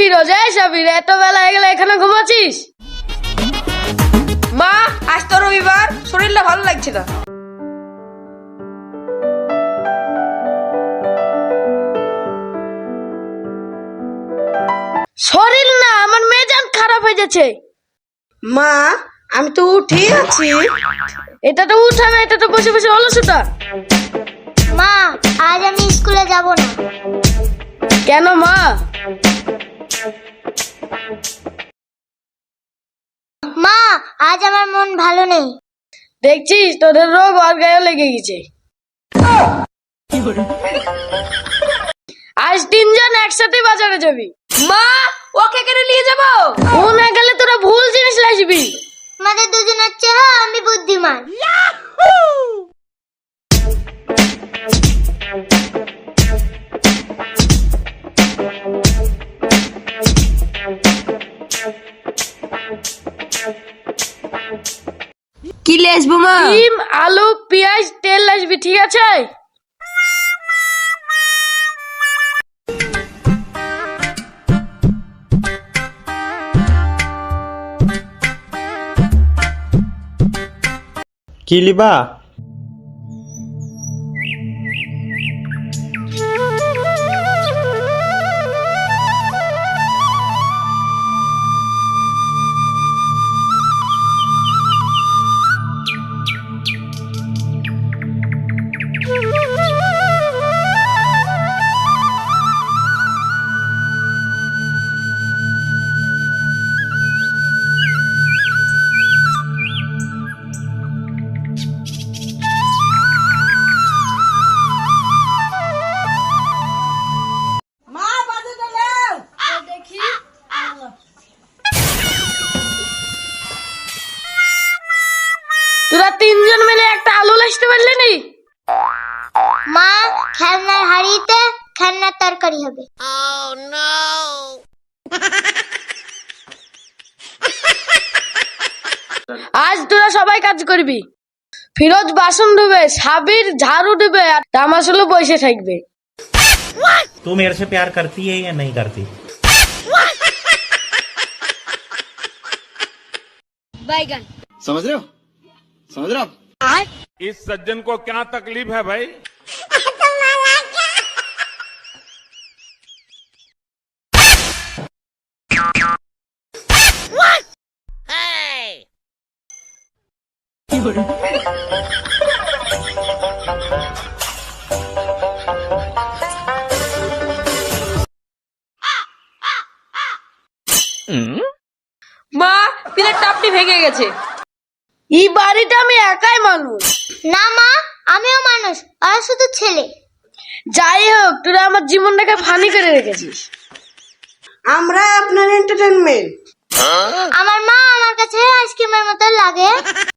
ফিরোজ, এই সাবির, এত বেলা হয়ে গেলে এখানে ঘুমাচ্ছিস? মা, আজ তো রবিবার, শরীরটা ভালো লাগছে না। শরীর না, আমার মেজাজ খারাপ হয়ে যাচ্ছে। মা, আমি তো উঠে আছি। এটা তো উঠা না, এটা তো বসে বসে অলসতা। মা, আজ আমি স্কুলে যাব না। কেন মা? মা, আজ আমার মন ভালো নেই। দেখছিস, তোদের রোগ আর গায়ে লেগে গেছে। আজ তিনজন একসাথে বাজারে যাবি। মা, ওকে কেন নিয়ে যাব? ও না গেলে তোরা ভুল জিনিস লাসবি। আমাদের দুজনের চেয়ে আমি বুদ্ধিমান। কি নিয়ে আসবো মা? ডিম, আলু, পেঁয়াজ, তেল লাসবি, ঠিক আছে? কি লিবা? তোরা তিনজন মিলে একটা আলু লাসতে পারলি নি? মা, খেলনার হাড়িতে খেলনার তরকারি হবে। আজ তোরা সবাই কাজ করবি। ফিরোজ বাসন ধুবে, সাবির ঝাড়ু দিবে, আর তামাশুলো বসে থাকবে। तू मेरे से प्यार करती है या नहीं करती? समझ रहे हो? समझ रहे हो आप? इस सज्जन को क्या तकलीफ है भाई? মা, প্লেটটা আপনি ভেঙে গেছে। এই বাড়িতে আমি একাই মানুষ। না মা, আমিও মানুষ, আর শুধু ছেলে। যাই হোক, তোরা আমার জীবনটাকে ফানি করে রেখেছিস। আমরা আপনার এন্টারটেনমেন্ট। আমার মা আমার কাছে আইসক্রিমের মতো লাগে।